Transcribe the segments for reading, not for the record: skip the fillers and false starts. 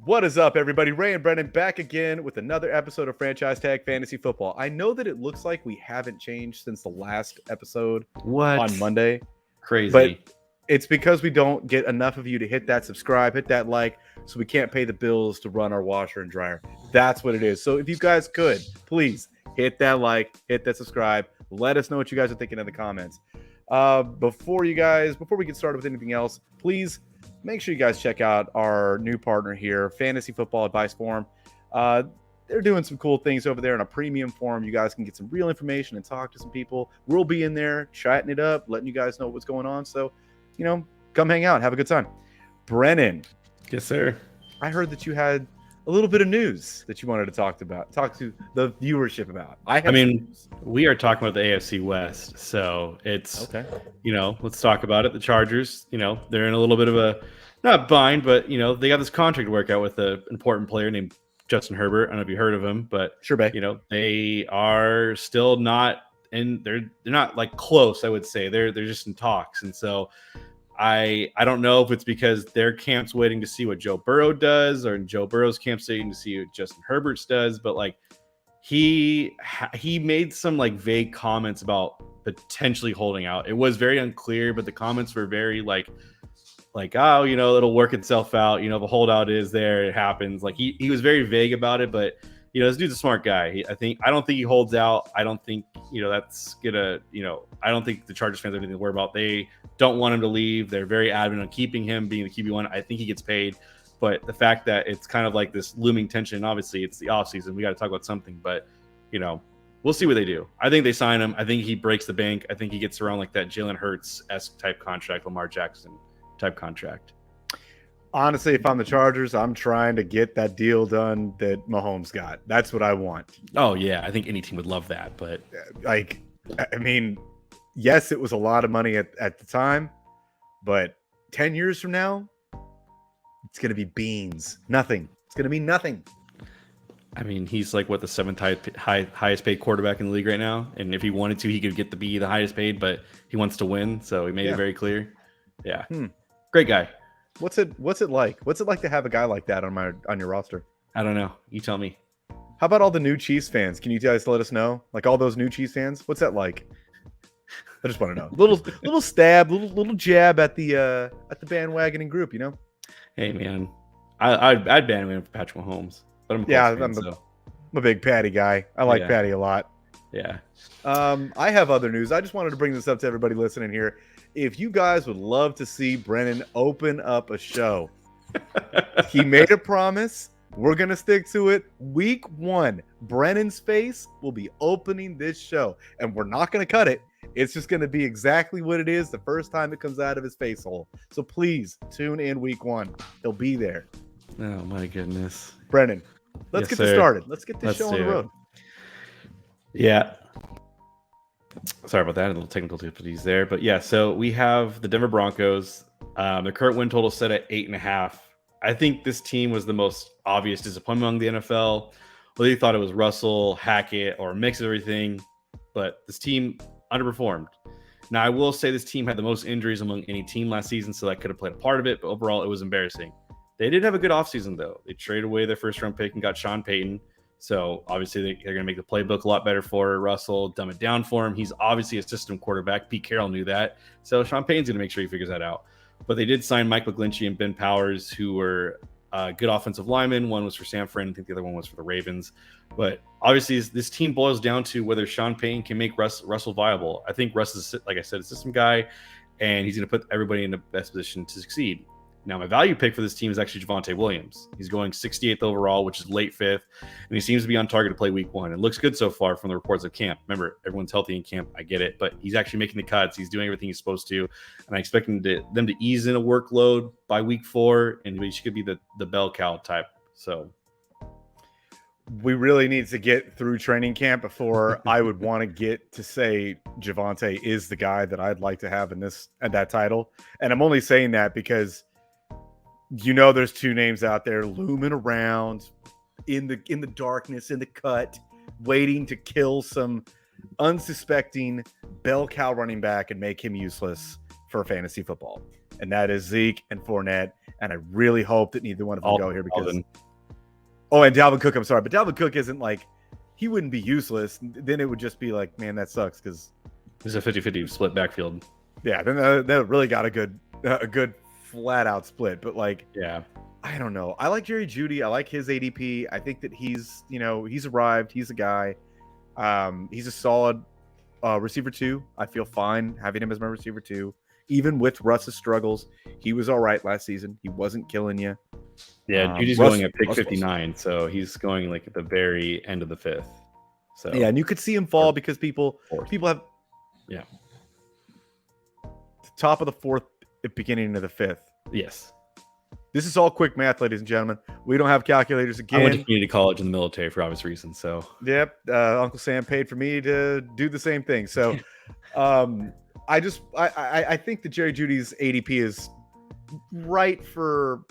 What is up, everybody? Ray and Brennan back again with another episode of Franchise Tag Fantasy Football. I know that it looks like we haven't changed since the last episode on Monday. Crazy. But it's because we don't get enough of you to hit that subscribe, hit that like, so we can't pay the bills to run our washer and dryer. That's what it is. So if you guys could, please hit that like, hit that subscribe. Let us know what you guys are thinking in the comments. Before we get started with anything else, please make sure you guys check out our new partner here, Fantasy Football Advice Forum. They're doing some cool things over there in a premium forum. You guys can get some real information and talk to some people. We'll be in there chatting it up, letting you guys know what's going on. So, come hang out, have a good time. Brennan. Yes, sir. I heard that you had a little bit of news that you wanted to talk to the viewership about. We are talking about the AFC West, so it's okay. Let's talk about it. The Chargers, they're in a little bit of a not bind, but they got this contract to work out with an important player named Justin Herbert. I don't know if you heard of him, but sure, they are still not, and they're not like close. I would say they're just in talks, and so. I don't know if it's because their camp's waiting to see what Joe Burrow does, or Joe Burrow's camp's waiting to see what Justin Herbert does. But like he made some like vague comments about potentially holding out. It was very unclear, but the comments were very like oh, it'll work itself out. The holdout is there, it happens. Like he was very vague about it, but this dude's a smart guy. I don't think he holds out. I don't think that's gonna I don't think the Chargers fans have anything to worry about. They don't want him to leave. They're very adamant on keeping him being the QB1. I think he gets paid, but the fact that it's kind of like this looming tension, obviously it's the offseason. We got to talk about something, but we'll see what they do. I think they sign him. I think he breaks the bank. I think he gets around like that Jalen Hurts-esque type contract, Lamar Jackson type contract. Honestly, if I'm the Chargers, I'm trying to get that deal done that Mahomes got. That's what I want. Oh, yeah. I think any team would love that. But yes, it was a lot of money at the time, but 10 years from now, it's going to be beans. Nothing. It's going to be nothing. He's like the seventh highest paid quarterback in the league right now. And if he wanted to, he could be the highest paid, but he wants to win. So he made it very clear. Yeah. Great guy. What's it like? What's it like to have a guy like that on your roster? I don't know. You tell me. How about all the new Chiefs fans? Can you guys let us know? Like all those new Chiefs fans? What's that like? I just want to know. Little stab, little jab at the bandwagoning group, Hey man, I'd bandwagon for Patrick Mahomes, but I'm a big Patty guy. I like Patty a lot. Yeah. I have other news. I just wanted to bring this up to everybody listening here. If you guys would love to see Brennan open up a show, he made a promise. We're going to stick to it. Week 1, Brennan's face will be opening this show, and we're not going to cut it. It's just going to be exactly what it is the first time it comes out of his face hole. So please tune in week 1. He'll be there. Oh, my goodness. Brennan, let's get this started. Let's get this show on the road. Yeah. Sorry about that. A little technical difficulties there. But yeah, so we have the Denver Broncos. Their current win total set at 8.5. I think this team was the most obvious disappointment among the NFL. Whether you thought it was Russell, Hackett, or a mix of everything, but this team underperformed. Now, I will say this team had the most injuries among any team last season, so that could have played a part of it, but overall, it was embarrassing. They did have a good offseason, though. They traded away their first-round pick and got Sean Payton. So obviously they're going to make the playbook a lot better for Russell, dumb it down for him. He's obviously a system quarterback. Pete Carroll knew that. So Sean Payton's going to make sure he figures that out. But they did sign Mike McGlinchey and Ben Powers, who were good offensive linemen. One was for San Fran. I think the other one was for the Ravens. But obviously this team boils down to whether Sean Payton can make Russell viable. I think Russ is, like I said, a system guy, and he's going to put everybody in the best position to succeed. Now, my value pick for this team is actually Javonte Williams. He's going 68th overall, which is late 5th, and he seems to be on target to play week 1. It looks good so far from the reports of camp. Remember, everyone's healthy in camp. I get it, but he's actually making the cuts. He's doing everything he's supposed to, and I expect them to ease in a workload by week 4, and he should be the bell cow type. So we really need to get through training camp before I would want to get to say Javonte is the guy that I'd like to have in that title. And I'm only saying that because there's 2 names out there looming around in the darkness, in the cut, waiting to kill some unsuspecting bell cow running back and make him useless for fantasy football. and that is Zeke and Fournette. And I really hope that neither one of them go here because. Alden. Oh, and Dalvin Cook. I'm sorry, but Dalvin Cook isn't like he wouldn't be useless. Then it would just be like, man, that sucks because It's a 50-50 split backfield. yeah, then that really got a good flat out split. But like, Yeah. I don't know. I like Jerry Jeudy. I like his ADP. I think that he's arrived. He's a guy. He's a solid receiver 2. I feel fine having him as my receiver 2. Even with Russ's struggles, he was all right last season. He wasn't killing you. Yeah, Judy's going at pick 59, so he's going like at the very end of the 5th. So yeah, and you could see him fall because people have the top of the 4th, beginning of the 5th. Yes. This is all quick math, ladies and gentlemen. We don't have calculators again. I went to community college in the military for obvious reasons. So yep, Uncle Sam paid for me to do the same thing. So I think that Jerry Jeudy's ADP is right for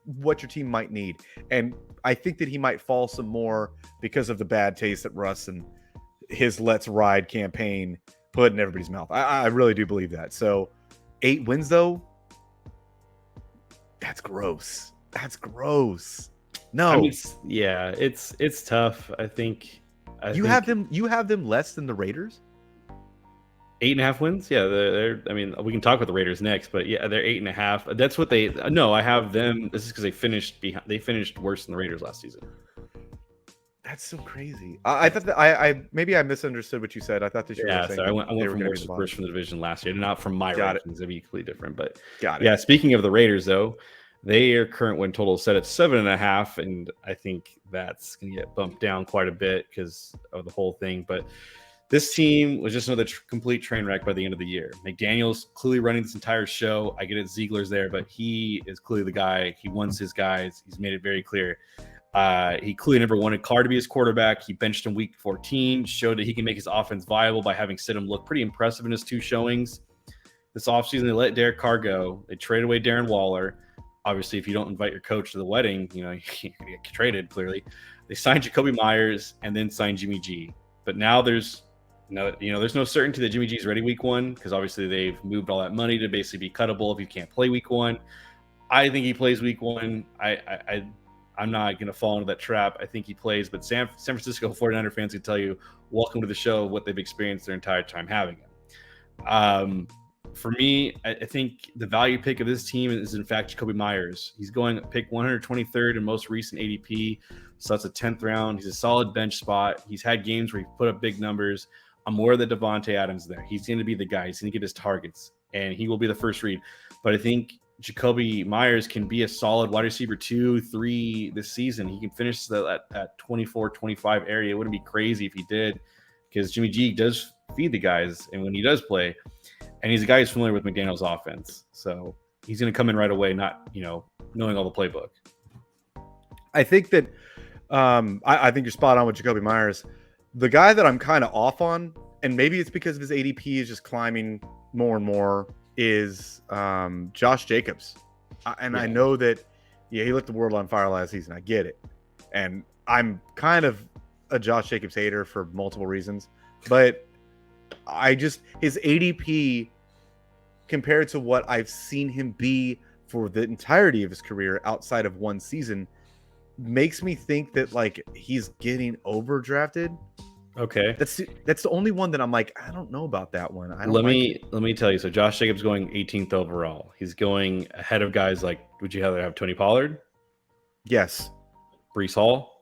what your team might need. And I think that he might fall some more because of the bad taste that Russ and his Let's Ride campaign put in everybody's mouth. I really do believe that. So 8 wins though, that's gross. That's gross. No. I mean, it's tough. I think you have them less than the Raiders? 8.5 wins. Yeah, they're. I mean, we can talk about the Raiders next, but yeah, they're 8.5. That's what they. No, I have them. This is because they finished behind. They finished worse than the Raiders last season. That's so crazy. I thought that I maybe I misunderstood what you said. I thought that you were saying. So I went from worst from the division last year, not from my rankings. It'd be completely different. But got it. Yeah, speaking of the Raiders, though, their current win total is set at 7.5, and I think that's going to get bumped down quite a bit because of the whole thing. But this team was just another complete train wreck by the end of the year. McDaniel's clearly running this entire show. I get it, Ziegler's there, but he is clearly the guy. He wants his guys. He's made it very clear. He clearly never wanted Carr to be his quarterback. He benched him week 14, showed that he can make his offense viable by having Stidham look pretty impressive in his 2 showings. This offseason, they let Derek Carr go. They traded away Darren Waller. Obviously, if you don't invite your coach to the wedding, you get traded, clearly. They signed Jacoby Myers and then signed Jimmy G. But now there's no certainty that Jimmy G is ready week 1 because obviously they've moved all that money to basically be cuttable if he can't play week 1. I think he plays week 1. I'm not going to fall into that trap. I think he plays, but San Francisco 49er fans can tell you, welcome to the show, what they've experienced their entire time having him. For me, I think the value pick of this team is, in fact, Jacoby Myers. He's going pick 123rd in most recent ADP, so that's a 10th round. He's a solid bench spot. He's had games where he put up big numbers. I'm aware that Devontae Adams is there. He's going to be the guy. He's going to get his targets, and he will be the first read. But I think Jacoby Myers can be a solid wide receiver 2, 3 this season. He can finish that 24, 25 area. It wouldn't be crazy if he did because Jimmy G does feed the guys, and when he does play, and he's a guy who's familiar with McDaniel's offense. So he's going to come in right away, not, knowing all the playbook. I think that I think you're spot on with Jacoby Myers. The guy that I'm kind of off on, and maybe it's because of his ADP is just climbing more and more, is Josh Jacobs. I know that, he lit the world on fire last season. I get it. And I'm kind of a Josh Jacobs hater for multiple reasons. But his ADP compared to what I've seen him be for the entirety of his career outside of one season makes me think that he's getting overdrafted. Okay. That's the only one that I'm like, I don't know about that one. Let me tell you. So Josh Jacobs going 18th overall. He's going ahead of guys like, would you rather have Tony Pollard? Yes. Breece Hall?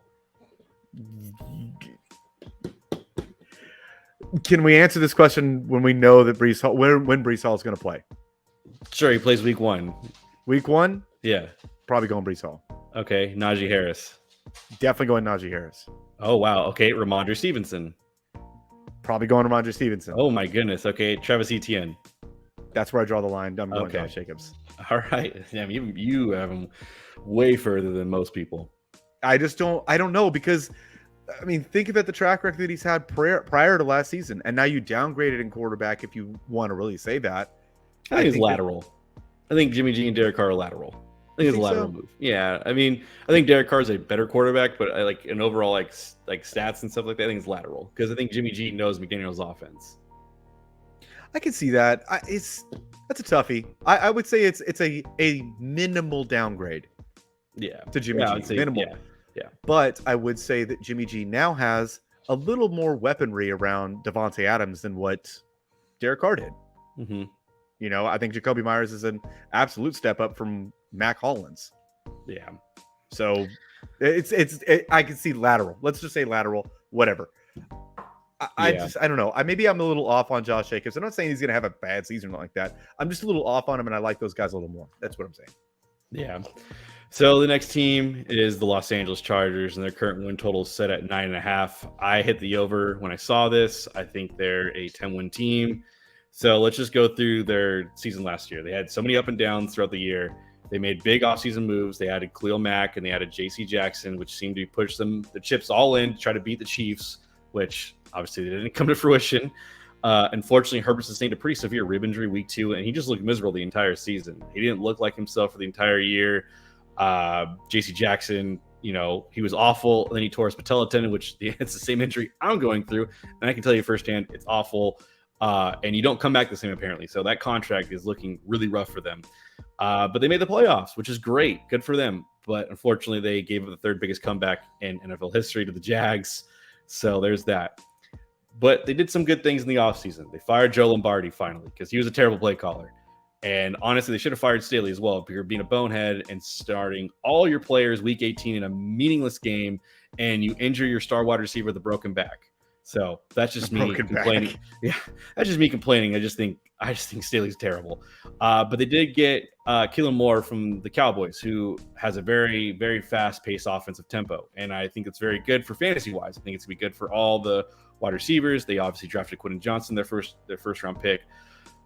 Can we answer this question when we know that Breece Hall, when Breece Hall is going to play? Sure, he plays week 1. Week 1? Yeah. Probably going Breece Hall. Okay, Najee Harris. Definitely going Najee Harris. Oh, wow. Okay, Ramondre Stevenson. Probably going Ramondre Stevenson. Oh, my goodness. Okay, Travis Etienne. That's where I draw the line. I'm going Josh Jacobs. All right. Damn, you have him way further than most people. I don't know because, think about the track record that he's had prior to last season, and now you downgraded in quarterback if you want to really say that. I think it's lateral. I think Jimmy G and Derek Carr are lateral. I think it's a lateral move. Yeah, I think Derek Carr is a better quarterback, but I like an overall like stats and stuff like that. I think it's lateral because I think Jimmy G knows McDaniel's offense. I can see that. That's a toughie. I would say it's a minimal downgrade Yeah. to Jimmy Yeah, I G. would say, Minimal. yeah. But I would say that Jimmy G now has a little more weaponry around Devontae Adams than what Derek Carr did. Mm-hmm. You know, I think Jacoby Myers is an absolute step up from Mac Hollins. Yeah. So I can see lateral. Let's just say lateral, whatever. I don't know. Maybe I'm a little off on Josh Jacobs. I'm not saying he's going to have a bad season or like that. I'm just a little off on him, and I like those guys a little more. That's what I'm saying. Yeah. So the next team is the Los Angeles Chargers, and their current win total is set at 9.5. I hit the over when I saw this. I think they're a 10-win team. So let's just go through their season last year. They had so many up and downs throughout the year. They made big offseason moves. They added Khalil Mack and they added J.C. Jackson, which seemed to push them the chips all in to try to beat the Chiefs, which obviously they didn't come to fruition. Unfortunately, Herbert sustained a pretty severe rib injury week 2, and he just looked miserable the entire season. He didn't look like himself for the entire year. J.C. Jackson, you know, he was awful. Then he tore his patella tendon, which it's the same injury I'm going through. And I can tell you firsthand, it's awful. And you don't come back the same, apparently. So that contract is looking really rough for them. But they made the playoffs, which is great. Good for them. But unfortunately, they gave up the third biggest comeback in NFL history to the Jags. So there's that. But they did some good things in the offseason. They fired Joe Lombardi finally because he was a terrible play caller. And honestly, they should have fired Staley as well because being a bonehead and starting all your players week 18 in a meaningless game, and you injure your star wide receiver with a broken back. So that's just me complaining. Yeah, that's just me complaining. I just think Staley's terrible. But they did get Keelan Moore from the Cowboys, who has a very, very fast-paced offensive tempo, and I think it's very good for fantasy-wise. I think it's gonna be good for all the wide receivers. They obviously drafted Quentin Johnson, their first round pick.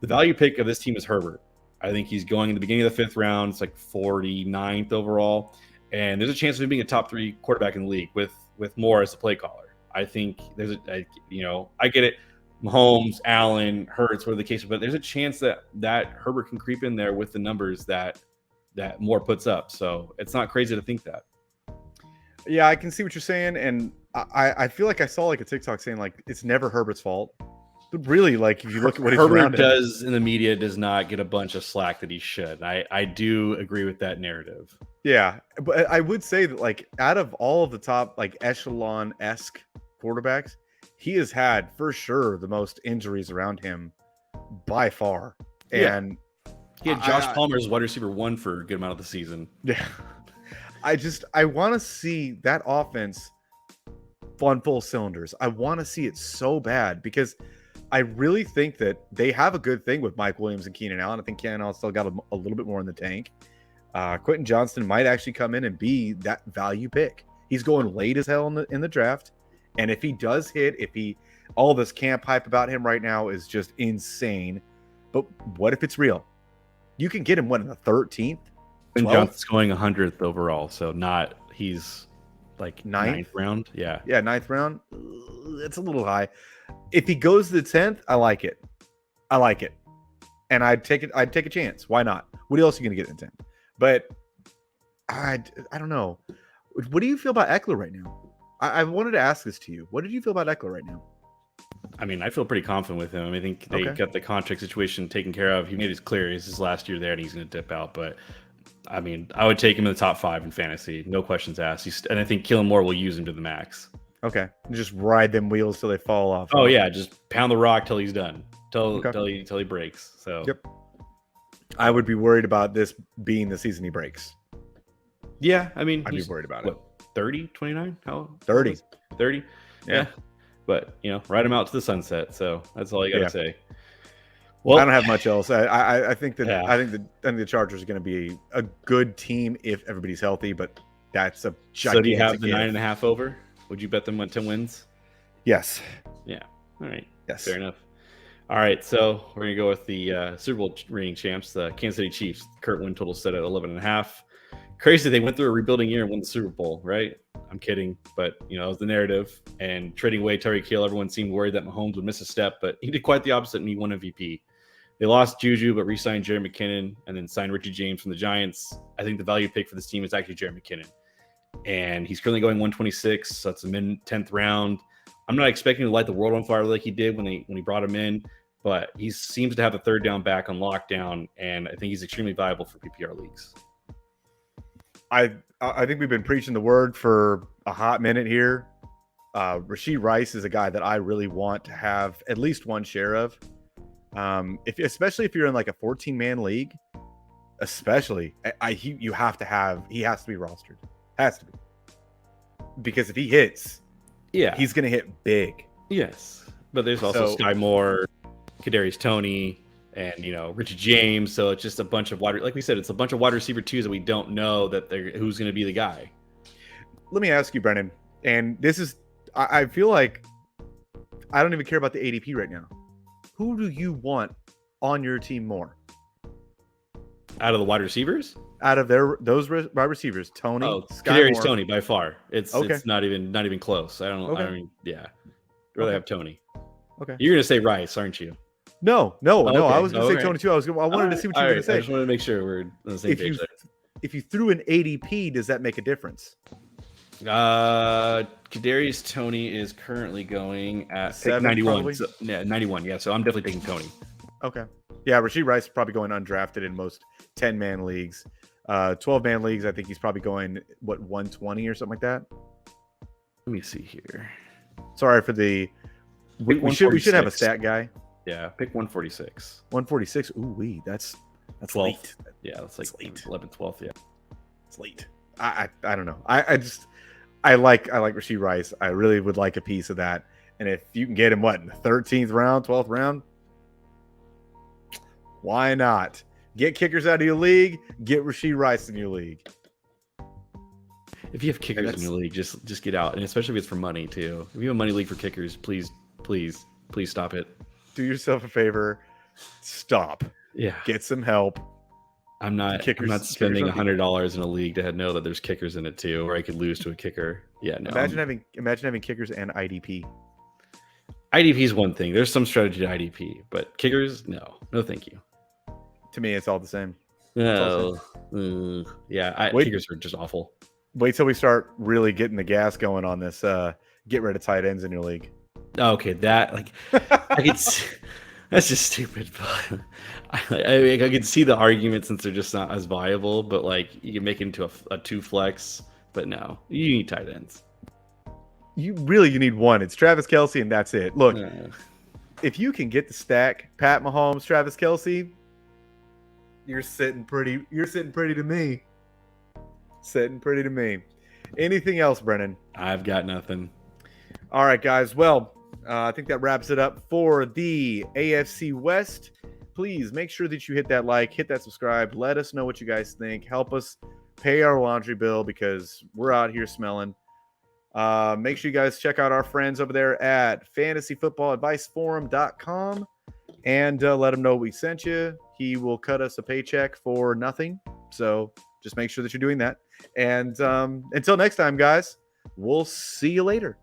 The value pick of this team is Herbert. I think he's going in the beginning of the 5th round. It's like 49th overall, and there's a chance of him being a top 3 quarterback in the league with Moore as the play caller. I think there's I get it. Mahomes, Allen, Hurts, whatever the case, but there's a chance that Herbert can creep in there with the numbers that Moore puts up. So it's not crazy to think that. Yeah, I can see what you're saying, and I feel like I saw like a TikTok saying like it's never Herbert's fault. But really, like if you look at what Herbert does in the media, does not get a bunch of slack that he should. I do agree with that narrative. Yeah, but I would say that like out of all of the top like echelon-esque quarterbacks, he has had for sure the most injuries around him by far. And he had Josh Palmer as wide receiver 1 for a good amount of the season. Yeah. I want to see that offense on full cylinders. I want to see it so bad because I really think that they have a good thing with Mike Williams and Keenan Allen. I think Keenan Allen still got a little bit more in the tank. Quentin Johnston might actually come in and be that value pick. He's going late as hell in the draft. And if he does hit, all this camp hype about him right now is just insane. But what if it's real? You can get him in the 13th? And Johnson's going 100th overall, so he's like ninth round. Yeah, 9th round. It's a little high. If he goes to the 10th, I like it. And I'd take it. I'd take a chance. Why not? What else are you going to get in the 10th? But I don't know. What do you feel about Eckler right now? I wanted to ask this to you. What did you feel about Eckler right now? I mean, I feel pretty confident with him. I think they got the contract situation taken care of. He made it clear it's his last year there and he's going to dip out. But I mean, I would take him in the top 5 in fantasy. No questions asked. And I think Keelan Moore will use him to the max. Okay. Just ride them wheels till they fall off. Oh, yeah. Just pound the rock till he's done. Till he breaks. So, yep. I would be worried about this being the season he breaks. Yeah. I mean, I'd be worried about it. 30, 29? How? 30. 30? Yeah. But, ride him out to the sunset. So that's all you got to say. Well, I don't have much else. I think that I think the Chargers are going to be a good team if everybody's healthy, but that's a gigantic. So do you have the 9.5 over? Would you bet them 10 wins? Yes. Yeah. All right. Yes. Fair enough. All right. So we're going to go with the Super Bowl reigning champs, the Kansas City Chiefs. Current win total set at 11.5. Crazy. They went through a rebuilding year and won the Super Bowl, right? I'm kidding, but it was the narrative. And trading away Tyreek Hill, everyone seemed worried that Mahomes would miss a step, but he did quite the opposite and he won MVP. They lost Juju, but re-signed Jerry McKinnon and then signed Richie James from the Giants. I think the value pick for this team is actually Jerry McKinnon. And he's currently going 126. So that's a mid 10th round. I'm not expecting to light the world on fire like he did when he brought him in. but he seems to have the third down back on lockdown, and I think he's extremely viable for PPR leagues. I think we've been preaching the word for a hot minute here. Rashee Rice is a guy that I really want to have at least one share of. Especially if you're in like a 14-man league, especially he has to be rostered. Has to be. Because if he hits, he's going to hit big. Yes. But there's also Sky Moore, Kadarius Toney, and Richie James. So it's just a bunch of like we said, it's a bunch of wide receiver twos that we don't know who's going to be the guy. Let me ask you, Brennan, and this is, I feel like I don't even care about the ADP right now. Who do you want on your team more? Out of the wide receivers? Out of those wide receivers, Toney, Kadarius Toney by far. It's not even close. I don't I'd rather have Toney. Okay. You're gonna say Rice, aren't you? No. I was gonna say Toney too. I wanted to see what you were gonna say. I just wanted to make sure we're on the same page there. If you threw an ADP, does that make a difference? Kadarius Toney is currently going at 91. So, 91. Yeah, so I'm definitely taking Toney. Okay. Yeah, Rashee Rice is probably going undrafted in most 10-man leagues. 12-man leagues, I think he's probably going 120 or something like that. Let me see here. Sorry for the. We should have a stat guy. Yeah, pick 146. 146. Ooh, that's 12th. Late. Yeah, that's like late. 11th, 12th. Yeah, it's late. I don't know. I like Rashee Rice. I really would like a piece of that. And if you can get him in the 13th round, 12th round, why not? Get kickers out of your league. Get Rashee Rice in your league. If you have kickers in your league, just get out, and especially if it's for money too. If you have a money league for kickers, please stop it. Do yourself a favor. Stop. Yeah. Get some help. I'm not spending $100 in a league to know that there's kickers in it too, or I could lose to a kicker. Yeah, no. Imagine having kickers and IDP. IDP is one thing. There's some strategy to IDP, but kickers, no, thank you. To me, it's all the same. No, kickers are just awful. Wait till we start really getting the gas going on this. Get rid of tight ends in your league. Okay, that I could. That's just stupid. But I can see the argument since they're just not as viable. But you can make it into a 2 flex. But no, you need tight ends. You need one. It's Travis Kelce, and that's it. Look, if you can get the stack, Pat Mahomes, Travis Kelce, you're sitting pretty. You're sitting pretty to me. Sitting pretty to me. Anything else, Brennan? I've got nothing. All right, guys. Well, I think that wraps it up for the AFC West. Please make sure that you hit that like, hit that subscribe. Let us know what you guys think. Help us pay our laundry bill because we're out here smelling. Make sure you guys check out our friends over there at fantasyfootballadviceforum.com and let him know we sent you. He will cut us a paycheck for nothing. So just make sure that you're doing that. And until next time, guys, we'll see you later.